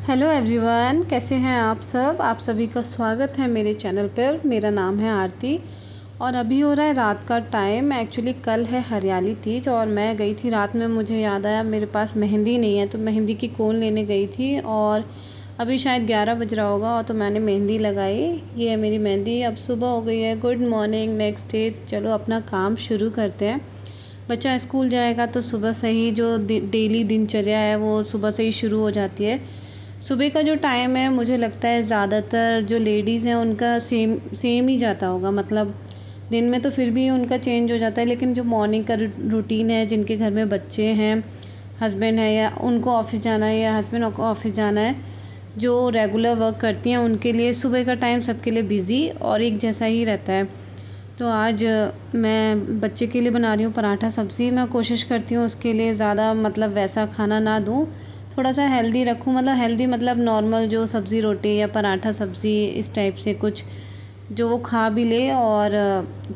Hello everyone, कैसे हैं आप सब। आप सभी का स्वागत है मेरे चैनल पर। मेरा नाम है आरती और अभी हो रहा है रात का टाइम। एक्चुअली कल है हरियाली तीज और मैं गई थी रात में। मुझे याद आया मेरे पास मेहंदी नहीं है तो मेहंदी की कोन लेने गई थी और अभी शायद 11 बज रहा होगा और तो मैंने मेहंदी लगाई। ये है मेरी मेहंदी। अब सुबह हो गई है, गुड मॉर्निंग, नेक्स्ट डे। चलो अपना काम शुरू करते हैं। बच्चा स्कूल जाएगा तो सुबह से ही जो डेली दिनचर्या है वो सुबह से ही शुरू हो जाती है। सुबह का जो टाइम है मुझे लगता है ज़्यादातर जो लेडीज़ हैं उनका सेम सेम ही जाता होगा। मतलब दिन में तो फिर भी उनका चेंज हो जाता है, लेकिन जो मॉर्निंग का रूटीन है, जिनके घर में बच्चे हैं, हस्बैंड है या उनको ऑफिस जाना है या हस्बैंड को ऑफिस जाना है, जो रेगुलर वर्क करती हैं उनके लिए सुबह का टाइम सबके लिए बिज़ी और एक जैसा ही रहता है। तो आज मैं बच्चे के लिए बना रही हूँ पराठा सब्ज़ी। मैं कोशिश करती हूँ उसके लिए ज़्यादा मतलब वैसा खाना ना दूँ, थोड़ा सा हेल्दी रखूँ। मतलब हेल्दी मतलब नॉर्मल जो सब्ज़ी रोटी या पराठा सब्ज़ी इस टाइप से कुछ जो वो खा भी ले और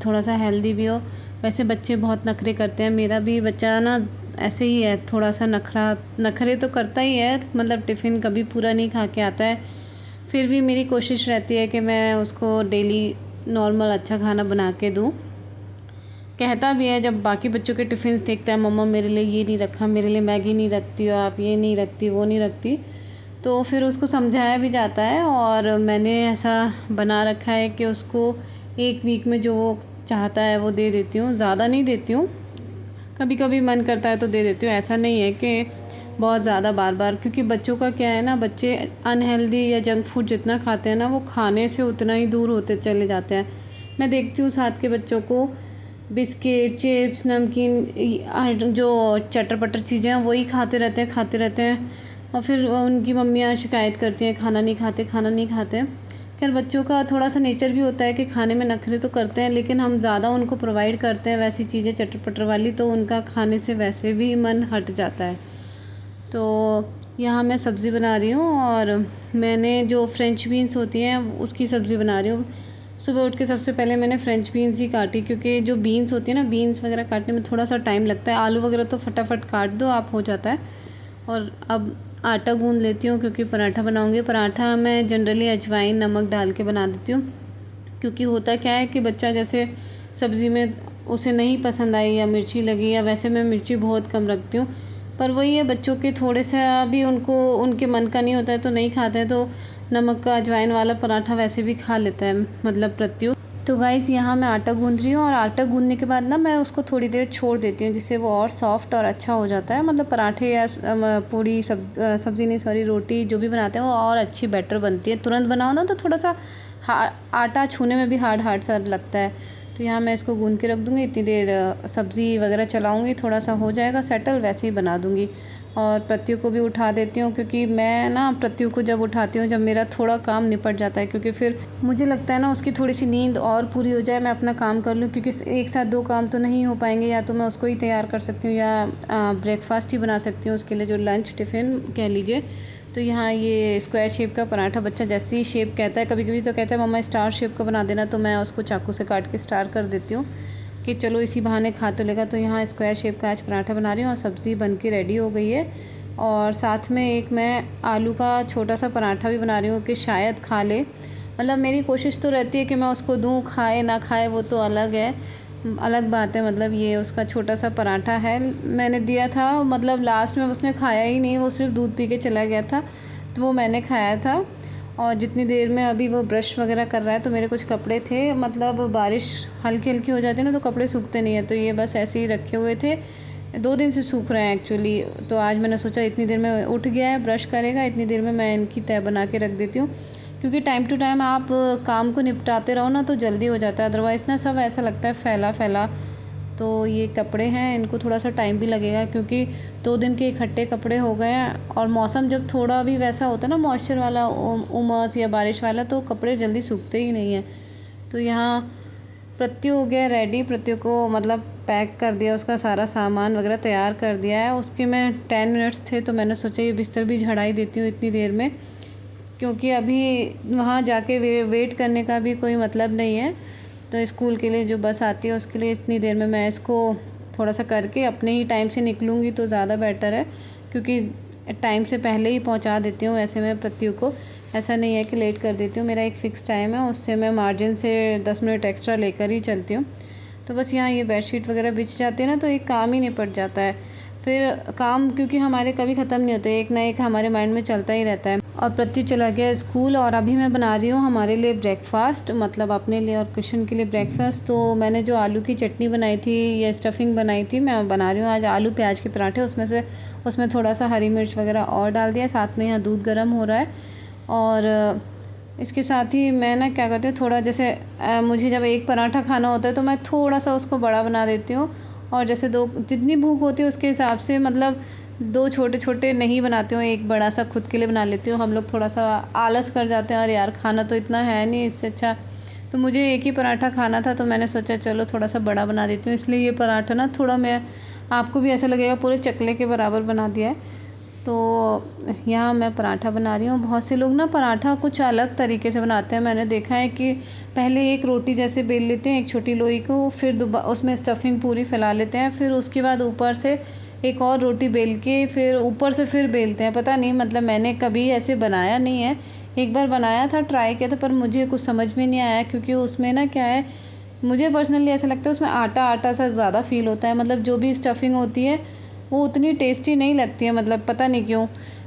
थोड़ा सा हेल्दी भी हो। वैसे बच्चे बहुत नखरे करते हैं। मेरा भी बच्चा ना ऐसे ही है, थोड़ा सा नखरे तो करता ही है। मतलब टिफ़िन कभी पूरा नहीं खा के आता है। फिर भी मेरी कोशिश रहती है कि मैं उसको डेली नॉर्मल अच्छा खाना बना के दूँ। कहता भी है जब बाकी बच्चों के टिफ़िन्स देखता है, मम्मा मेरे लिए ये नहीं रखा, मेरे लिए मैगी नहीं रखती हो आप, ये नहीं रखती, वो नहीं रखती। तो फिर उसको समझाया भी जाता है और मैंने ऐसा बना रखा है कि उसको एक वीक में जो वो चाहता है वो दे देती हूँ। ज़्यादा नहीं देती हूँ, कभी कभी मन करता है तो दे देती हूँ। ऐसा नहीं है कि बहुत ज़्यादा बार बार, क्योंकि बच्चों का क्या है ना, बच्चे अनहेल्दी या जंक फूड जितना खाते हैं ना वो खाने से उतना ही दूर होते चले जाते हैं। मैं देखती हूँ साथ के बच्चों को बिस्किट, चिप्स, नमकीन, जो चटर पटर चीज़ें हैं वही खाते रहते हैं और फिर उनकी मम्मियाँ शिकायत करती हैं खाना नहीं खाते, खाना नहीं खाते। खैर बच्चों का थोड़ा सा नेचर भी होता है कि खाने में नखरे तो करते हैं, लेकिन हम ज़्यादा उनको प्रोवाइड करते हैं वैसी चीज़ें चटर पटर वाली, तो उनका खाने से वैसे भी मन हट जाता है। तो यहाँ मैं सब्ज़ी बना रही हूँ और मैंने जो फ्रेंच बीन्स होती हैं उसकी सब्ज़ी बना रही हूँ। सुबह उठ के सबसे पहले मैंने फ्रेंच बीन्स ही काटी, क्योंकि जो बीन्स होती है ना, बीन्स वगैरह काटने में थोड़ा सा टाइम लगता है। आलू वगैरह तो फटाफट काट दो आप, हो जाता है। और अब आटा गूँध लेती हूँ क्योंकि पराठा बनाऊँगी। पराठा मैं जनरली अजवाइन नमक डाल के बना देती हूँ, क्योंकि होता क्या है कि बच्चा जैसे सब्ज़ी में उसे नहीं पसंद आई या मिर्ची लगी, या वैसे मैं मिर्ची बहुत कम रखती हूँ, पर वही है बच्चों के थोड़े सा भी उनको उनके मन का नहीं होता है तो नहीं खाते हैं। तो नमक का अजवाइन वाला पराठा वैसे भी खा लेता है मतलब प्रत्यु। तो गाइस यहाँ मैं आटा गूँध रही हूँ और आटा गूँधने के बाद ना मैं उसको थोड़ी देर छोड़ देती हूँ, जिससे वो और सॉफ्ट और अच्छा हो जाता है। मतलब पराठे या पूड़ी सब्ज़ी नहीं सॉरी रोटी जो भी बनाते हैं वो और अच्छी बेटर बनती है। तुरंत बनाओ ना तो थोड़ा सा आटा छूने में भी हार्ड हार्ड सा लगता है। तो यहाँ मैं इसको गूँध के रख दूँगी। इतनी देर सब्ज़ी वगैरह चलाऊँगी, थोड़ा सा हो जाएगा सेटल, वैसे ही बना दूँगी। और प्रत्यु को भी उठा देती हूँ, क्योंकि मैं ना प्रत्यु को जब उठाती हूँ जब मेरा थोड़ा काम निपट जाता है, क्योंकि फिर मुझे लगता है ना उसकी थोड़ी सी नींद और पूरी हो जाए, मैं अपना काम कर लूँ, क्योंकि एक साथ दो काम तो नहीं हो पाएंगे। या तो मैं उसको ही तैयार कर सकती हूँ या ब्रेकफास्ट ही बना सकती हूँ उसके लिए, जो लंच टिफ़िन कह लीजिए। तो यहाँ ये स्क्वायर शेप का पराठा बच्चा जैसी शेप कहता है, कभी कभी तो कहता है मम्मा स्टार शेप का बना देना, तो मैं उसको चाकू से काट के स्टार कर देती हूँ कि चलो इसी बहाने खा तो लेगा। तो यहाँ स्क्वायर शेप का आज पराठा बना रही हूँ और सब्ज़ी बन के रेडी हो गई है। और साथ में एक मैं आलू का छोटा सा पराठा भी बना रही हूँ कि शायद खा ले। मतलब मेरी कोशिश तो रहती है कि मैं उसको दूँ, खाए ना खाए वो तो अलग है, अलग बात है। मतलब ये उसका छोटा सा पराठा है, मैंने दिया था, मतलब लास्ट में उसने खाया ही नहीं, वो सिर्फ दूध पी के चला गया था, तो वो मैंने खाया था। और जितनी देर में अभी वो ब्रश वगैरह कर रहा है, तो मेरे कुछ कपड़े थे, मतलब बारिश हल्की हल्की हो जाती है ना तो कपड़े सूखते नहीं है, तो ये बस ऐसे ही रखे हुए थे। 2 दिन से सूख रहे हैं एक्चुअली। तो आज मैंने सोचा इतनी देर में उठ गया है, ब्रश करेगा, इतनी देर में मैं इनकी तह बना के रख देती हूँ, क्योंकि टाइम टू टाइम आप काम को निपटाते रहो ना तो जल्दी हो जाता है। अदरवाइज़ ना सब ऐसा लगता है फैला फैला। तो ये कपड़े हैं, इनको थोड़ा सा टाइम भी लगेगा, क्योंकि 2 दिन के इकट्ठे कपड़े हो गए हैं। और मौसम जब थोड़ा भी वैसा होता है ना मॉइस्चर वाला, उमस या बारिश वाला, तो कपड़े जल्दी सूखते ही नहीं हैं। तो यहाँ प्रत्यु हो गया रेडी। प्रत्यु को मतलब पैक कर दिया, उसका सारा सामान वगैरह तैयार कर दिया है। उसके मैं 10 मिनट्स थे तो मैंने सोचा ये बिस्तर भी झड़ा ही देती हूँ इतनी देर में, क्योंकि अभी वहाँ जाके वेट करने का भी कोई मतलब नहीं है। तो स्कूल के लिए जो बस आती है उसके लिए इतनी देर में मैं इसको थोड़ा सा करके अपने ही टाइम से निकलूँगी तो ज़्यादा बेटर है, क्योंकि टाइम से पहले ही पहुंचा देती हूँ। वैसे मैं प्रत्यु को ऐसा नहीं है कि लेट कर देती हूँ, मेरा एक फ़िक्स टाइम है, उससे मैं मार्जिन से 10 मिनट एक्स्ट्रा लेकर ही चलती हूँ। तो बस यहाँ ये बेडशीट वगैरह बिछ जाती है ना, तो एक काम ही निपट जाता है। फिर काम क्योंकि हमारे कभी ख़त्म नहीं होते, एक ना एक हमारे माइंड में चलता ही रहता है। और प्रत्यु चला गया स्कूल और अभी मैं बना रही हूँ हमारे लिए ब्रेकफ़ास्ट, मतलब अपने लिए और कृष्ण के लिए ब्रेकफ़ास्ट। तो मैंने जो आलू की चटनी बनाई थी या स्टफिंग बनाई थी, मैं बना रही हूँ आज आलू प्याज के पराठे। उसमें थोड़ा सा हरी मिर्च वगैरह और डाल दिया, साथ में यहाँ दूध गर्म हो रहा है। और इसके साथ ही मैं ना क्या करती हूँ, थोड़ा जैसे मुझे जब एक पराठा खाना होता है तो मैं थोड़ा सा उसको बड़ा बना देती हूँ, और जैसे दो जितनी भूख होती है उसके हिसाब से, मतलब 2 छोटे छोटे नहीं बनाती हूँ, एक बड़ा सा खुद के लिए बना लेती हूँ। हम लोग थोड़ा सा आलस कर जाते हैं और यार खाना तो इतना है नहीं, इससे अच्छा तो मुझे एक ही पराठा खाना था, तो मैंने सोचा चलो थोड़ा सा बड़ा बना देती हूँ। इसलिए ये पराठा ना थोड़ा मैं आपको भी ऐसा लगेगा पूरे चकले के बराबर बना दिया है। तो यहाँ मैं पराठा बना रही हूँ। बहुत से लोग ना पराठा कुछ अलग तरीके से बनाते हैं। मैंने देखा है कि पहले एक रोटी जैसे बेल लेते हैं, एक छोटी लोई को, फिर उसमें स्टफिंग पूरी फैला लेते हैं, फिर उसके बाद ऊपर से एक और रोटी बेल के फिर ऊपर से फिर बेलते हैं। पता नहीं, मतलब मैंने कभी ऐसे बनाया नहीं है। एक बार बनाया था, ट्राई किया था, पर मुझे कुछ समझ में नहीं आया, क्योंकि उसमें ना क्या है, मुझे पर्सनली ऐसा लगता है उसमें आटा आटा सा ज़्यादा फील होता है। मतलब जो भी स्टफिंग होती है वो उतनी टेस्टी नहीं लगती है, मतलब पता नहीं क्यों।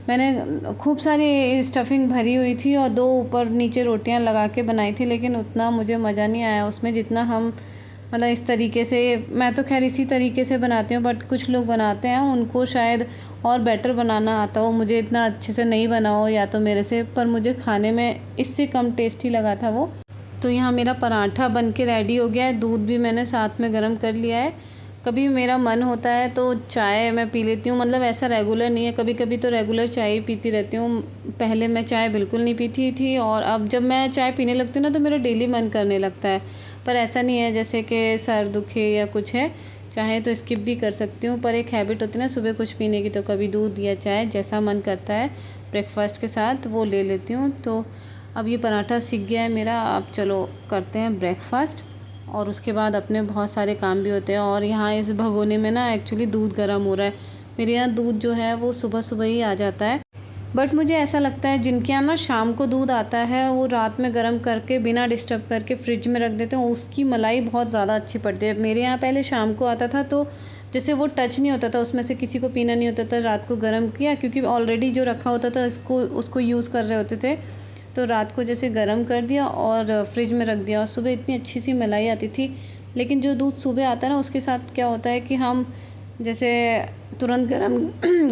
मैंने खूब सारी स्टफिंग भरी हुई थी और 2 ऊपर नीचे रोटियां लगा के बनाई थी, लेकिन उतना मुझे मज़ा नहीं आया उसमें जितना हम, मतलब इस तरीके से। मैं तो खैर इसी तरीके से बनाती हूँ, बट कुछ लोग बनाते हैं उनको शायद और बेटर बनाना आता हो, मुझे इतना अच्छे से नहीं बना हो या तो मेरे से, पर मुझे खाने में इससे कम टेस्टी लगा था वो। तो यहाँ मेरा पराठा बन के रेडी हो गया है, दूध भी मैंने साथ में गर्म कर लिया है। कभी मेरा मन होता है तो चाय मैं पी लेती हूँ, मतलब ऐसा रेगुलर नहीं है, कभी कभी तो रेगुलर चाय ही पीती रहती हूँ। पहले मैं चाय बिल्कुल नहीं पीती थी, और अब जब मैं चाय पीने लगती हूँ ना तो मेरा डेली मन करने लगता है। पर ऐसा नहीं है जैसे कि सर दुखे या कुछ है, चाहे तो स्किप भी कर सकती हूँ, पर एक हैबिट होती है ना सुबह कुछ पीने की, तो कभी दूध या चाय जैसा मन करता है ब्रेकफास्ट के साथ वो ले लेती हूँ। तो अब ये पराठा सीख गया है मेरा, अब चलो करते हैं ब्रेकफास्ट, और उसके बाद अपने बहुत सारे काम भी होते हैं। और यहाँ इस भगोने में ना एक्चुअली दूध गर्म हो रहा है। मेरे यहाँ दूध जो है वो सुबह सुबह ही आ जाता है, बट मुझे ऐसा लगता है जिनके यहाँ ना शाम को दूध आता है वो रात में गर्म करके बिना डिस्टर्ब करके फ्रिज में रख देते हैं, उसकी मलाई बहुत ज़्यादा अच्छी पड़ती है। मेरे यहाँ पहले शाम को आता था, तो जैसे वो टच नहीं होता था, उसमें से किसी को पीना नहीं होता था, रात को गर्म किया, क्योंकि ऑलरेडी जो रखा होता था उसको यूज़ कर रहे होते थे, तो रात को जैसे गर्म कर दिया और फ्रिज में रख दिया, और सुबह इतनी अच्छी सी मलाई आती थी। लेकिन जो दूध सुबह आता है ना, उसके साथ क्या होता है कि हम जैसे तुरंत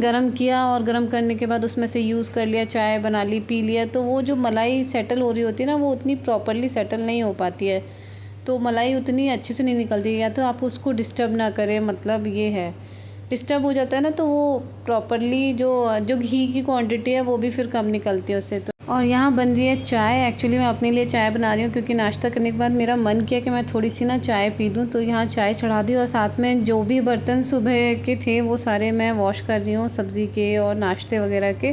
गरम किया और गरम करने के बाद उसमें से यूज़ कर लिया, चाय बना ली, पी लिया, तो वो जो मलाई सेटल हो रही होती है ना, वो उतनी प्रॉपरली सेटल नहीं हो पाती है, तो मलाई उतनी अच्छे से नहीं निकलती है। या तो आप उसको डिस्टर्ब ना करें, मतलब ये है, डिस्टर्ब हो जाता है ना तो वो प्रॉपरली जो घी की क्वांटिटी है वो भी फिर कम निकलती है उससे। तो और यहाँ बन रही है चाय। एक्चुअली मैं अपने लिए चाय बना रही हूँ, क्योंकि नाश्ता करने के बाद मेरा मन किया कि मैं थोड़ी सी ना चाय पी लूँ, तो यहाँ चाय चढ़ा दी, और साथ में जो भी बर्तन सुबह के थे वो सारे मैं वॉश कर रही हूँ, सब्ज़ी के और नाश्ते वगैरह के,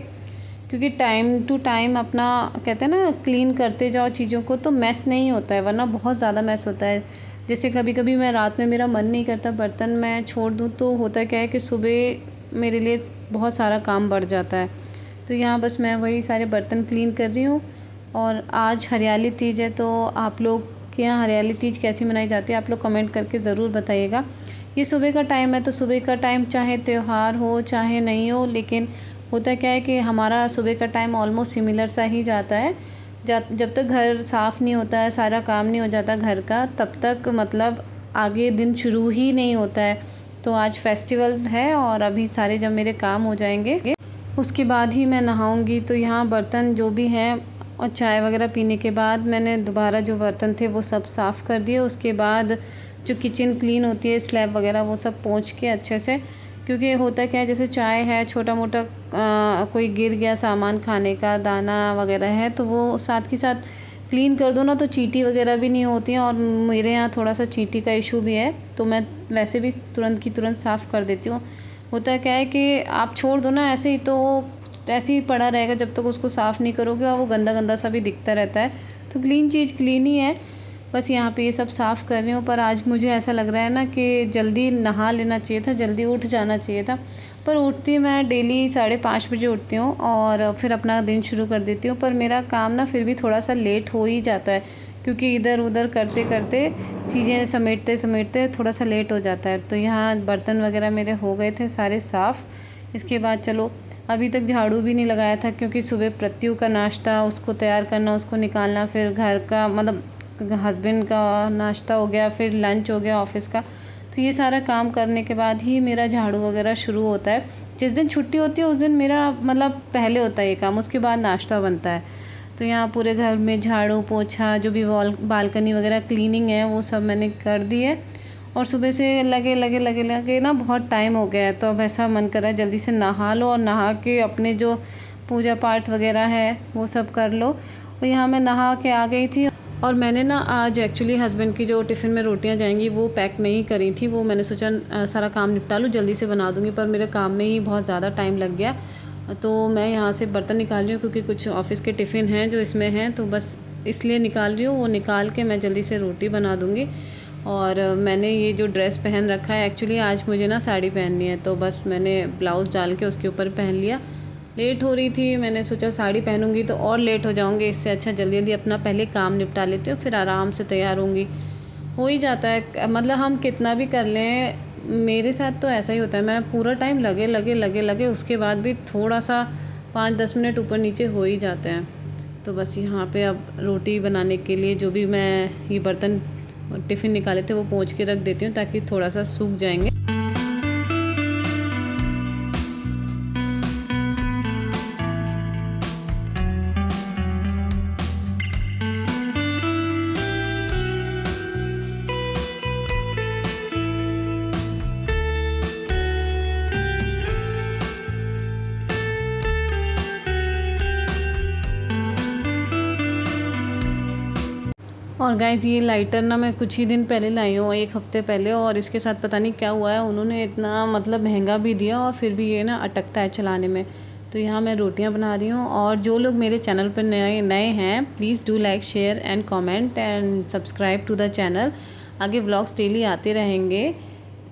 क्योंकि टाइम टू टाइम अपना कहते हैं ना क्लीन करते जाओ चीज़ों को, तो मैस नहीं होता है, वरना बहुत ज़्यादा मैस होता है। जैसे कभी कभी मैं रात में मेरा मन नहीं करता बर्तन मैं छोड़ दूँ, तो होता क्या है कि सुबह मेरे लिए बहुत सारा काम बढ़ जाता है। तो यहाँ बस मैं वही सारे बर्तन क्लीन कर रही हूँ। और आज हरियाली तीज है, तो आप लोग के यहाँ हरियाली तीज कैसी मनाई जाती है आप लोग कमेंट करके ज़रूर बताइएगा। ये सुबह का टाइम है, तो सुबह का टाइम चाहे त्यौहार हो चाहे नहीं हो, लेकिन होता क्या है कि हमारा सुबह का टाइम ऑलमोस्ट सिमिलर सा ही जाता है। जब तक घर साफ़ नहीं होता है, सारा काम नहीं हो जाता घर का, तब तक मतलब आगे दिन शुरू ही नहीं होता है। तो आज फेस्टिवल है, और अभी सारे जब मेरे काम हो जाएंगे उसके बाद ही मैं नहाऊंगी। तो यहाँ बर्तन जो भी हैं, और चाय वगैरह पीने के बाद मैंने दोबारा जो बर्तन थे वो सब साफ़ कर दिए। उसके बाद जो किचन क्लीन होती है, स्लैब वगैरह वो सब पोंछ के अच्छे से, क्योंकि होता क्या है जैसे चाय है, छोटा मोटा कोई गिर गया सामान खाने का, दाना वगैरह है, तो वो साथ के साथ क्लीन कर दो ना, तो चींटी वगैरह भी नहीं होती हैं। और मेरे यहाँ थोड़ा सा चींटी का इशू भी है, तो मैं वैसे भी तुरंत की तुरंत साफ़ कर देती हूँ। होता क्या है कि आप छोड़ दो ना ऐसे ही, तो ऐसे ही पड़ा रहेगा जब तक उसको साफ़ नहीं करोगे, और वो गंदा गंदा सा भी दिखता रहता है। तो क्लीन चीज़ क्लीन ही है। बस यहाँ पे ये सब साफ़ कर रही हूँ। पर आज मुझे ऐसा लग रहा है ना कि जल्दी नहा लेना चाहिए था, जल्दी उठ जाना चाहिए था। पर उठती मैं डेली 5:30 बजे उठती हूँ और फिर अपना दिन शुरू कर देती हूँ। पर मेरा काम ना फिर भी थोड़ा सा लेट हो ही जाता है, क्योंकि इधर उधर करते करते चीज़ें समेटते समेटते थोड़ा सा लेट हो जाता है। तो यहाँ बर्तन वगैरह मेरे हो गए थे सारे साफ़। इसके बाद चलो, अभी तक झाड़ू भी नहीं लगाया था, क्योंकि सुबह प्रत्यु का नाश्ता, उसको तैयार करना, उसको निकालना, फिर घर का मतलब हस्बैंड का नाश्ता हो गया, फिर लंच हो गया ऑफिस का। तो ये सारा काम करने के बाद ही मेरा झाड़ू वगैरह शुरू होता है। जिस दिन छुट्टी होती है उस दिन मेरा मतलब पहले होता है ये काम, उसके बाद नाश्ता बनता है। तो यहाँ पूरे घर में झाड़ू पोछा, जो भी बालकनी वगैरह क्लीनिंग है वो सब मैंने कर दी है। और सुबह से लगे ना बहुत टाइम हो गया है, तो अब ऐसा मन कर रहा है जल्दी से नहा लो और नहा के अपने जो पूजा पाठ वगैरह है वो सब कर लो। और यहाँ मैं नहा के आ गई थी। और मैंने ना आज एक्चुअली हस्बैंड की जो टिफ़िन में रोटियां जाएंगी वो पैक नहीं करी थी। वो मैंने सोचा सारा काम निपटा लूँ, जल्दी से बना दूँगी, पर मेरे काम में ही बहुत ज़्यादा टाइम लग गया। तो मैं यहाँ से बर्तन निकाल रही हूँ, क्योंकि कुछ ऑफ़िस के टिफ़िन हैं जो इसमें हैं, तो बस इसलिए निकाल रही हूँ। वो निकाल के मैं जल्दी से रोटी बना दूँगी। और मैंने ये जो ड्रेस पहन रखा है, एक्चुअली आज मुझे ना साड़ी पहननी है, तो बस मैंने ब्लाउज़ डाल के उसके ऊपर पहन लिया। लेट हो रही थी, मैंने सोचा साड़ी पहनूंगी तो और लेट हो जाऊंगी, इससे अच्छा जल्दी जल्दी अपना पहले काम निपटा लेती हूँ, फिर आराम से तैयार होंगी। हो ही जाता है, मतलब हम कितना भी कर लें, मेरे साथ तो ऐसा ही होता है। मैं पूरा टाइम लगे उसके बाद भी थोड़ा सा 5-10 मिनट ऊपर नीचे हो ही जाते हैं। तो बस यहाँ पे अब रोटी बनाने के लिए जो भी मैं ये बर्तन टिफ़िन निकाले थे वो पोंछ के रख देती हूँ, ताकि थोड़ा सा सूख जाएंगे। और गाइज़ ये लाइटर ना मैं कुछ ही दिन पहले लाई हूँ, 1 हफ़्ते पहले, और इसके साथ पता नहीं क्या हुआ है, उन्होंने इतना मतलब महंगा भी दिया और फिर भी ये ना अटकता है चलाने में। तो यहाँ मैं रोटियाँ बना रही हूँ। और जो लोग मेरे चैनल पर नए हैं, please do like share and comment and subscribe to the channel. आगे व्लॉग्स डेली आते रहेंगे।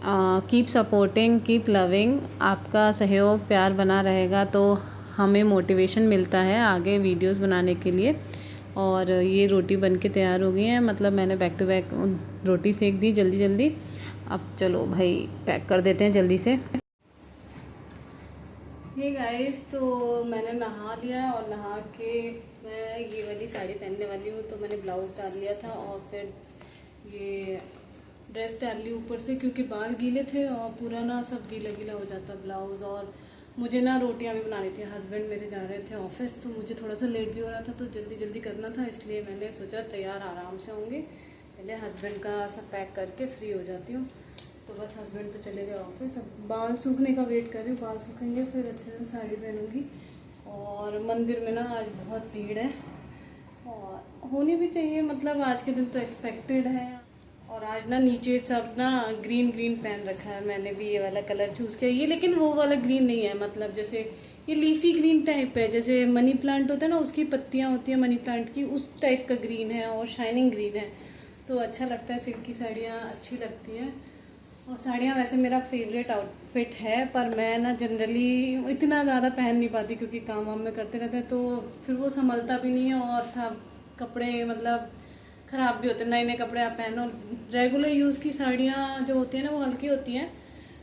Keep supporting, keep loving. आपका सहयोग प्यार बना रहेगा तो हमें मोटिवेशन मिलता है आगे वीडियोज़ बनाने के लिए। और ये रोटी बन के तैयार हो गई है, मतलब मैंने बैक टू बैक रोटी सेक दी जल्दी जल्दी। अब चलो भाई पैक कर देते हैं जल्दी से। ये गाइस, तो मैंने नहा लिया और नहा के मैं ये वाली साड़ी पहनने वाली हूँ, तो मैंने ब्लाउज़ डाल लिया था और फिर ये ड्रेस डाल ली ऊपर से, क्योंकि बाल गीले थे और पूरा ना सब गीला गीला हो जाता ब्लाउज़। और मुझे ना रोटियां भी बनानी थी, हस्बैंड मेरे जा रहे थे ऑफिस, तो मुझे थोड़ा सा लेट भी हो रहा था, तो जल्दी जल्दी करना था, इसलिए मैंने सोचा तैयार आराम से होंगे, पहले हस्बैंड का सब पैक करके फ्री हो जाती हूँ। तो बस हस्बैंड तो चले गए ऑफिस, अब बाल सूखने का वेट कर रही हूँ, बाल सूखेंगे फिर अच्छे से साड़ी पहनूँगी। और मंदिर में ना आज बहुत भीड़ है और होनी भी चाहिए, मतलब आज के दिन तो एक्सपेक्टेड है। और आज ना नीचे सब ना ग्रीन ग्रीन पहन रखा है, मैंने भी ये वाला कलर चूज़ किया। ये लेकिन वो वाला ग्रीन नहीं है, मतलब जैसे ये लीफी ग्रीन टाइप है, जैसे मनी प्लांट होता है ना, उसकी पत्तियाँ होती हैं मनी प्लांट की, उस टाइप का ग्रीन है और शाइनिंग ग्रीन है, तो अच्छा लगता है। सिल्क की साड़ियाँ अच्छी लगती हैं। और साड़ियाँ वैसे मेरा फेवरेट आउटफिट है, पर मैं ना जनरली इतना ज़्यादा पहन नहीं पाती, क्योंकि काम वाम में करते रहते हैं, तो फिर वो संभलता भी नहीं है और सब कपड़े मतलब ख़राब भी होते हैं। नए नए कपड़े आप पहनो, रेगुलर यूज़ की साड़ियाँ जो होती हैं ना वो हल्की होती हैं,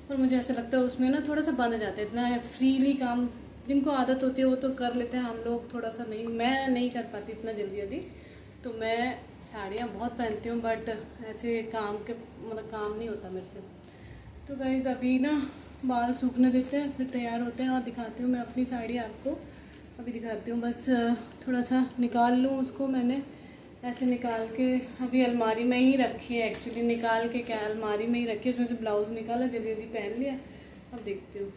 पर मुझे ऐसा लगता है उसमें ना थोड़ा सा बंध जाते हैं। इतना फ्रीली काम जिनको आदत होती है वो तो कर लेते हैं, हम लोग थोड़ा सा नहीं, मैं नहीं कर पाती इतना जल्दी जल्दी। तो मैं साड़ियाँ बहुत पहनती हूँ, बट ऐसे काम के मतलब काम नहीं होता मेरे से। तो गाइस अभी ना बाल सूखने देते हैं, फिर तैयार होते हैं और दिखाती हूँ मैं अपनी साड़ी आपको। अभी दिखाती हूँ, बस थोड़ा सा निकाल लूँ उसको। मैंने ऐसे निकाल के अभी अलमारी में ही रखी है, एक्चुअली निकाल के क्या अलमारी में ही रखी है, उसमें से ब्लाउज़ निकाला, जल्दी जल्दी पहन लिया। अब देखती हूँ।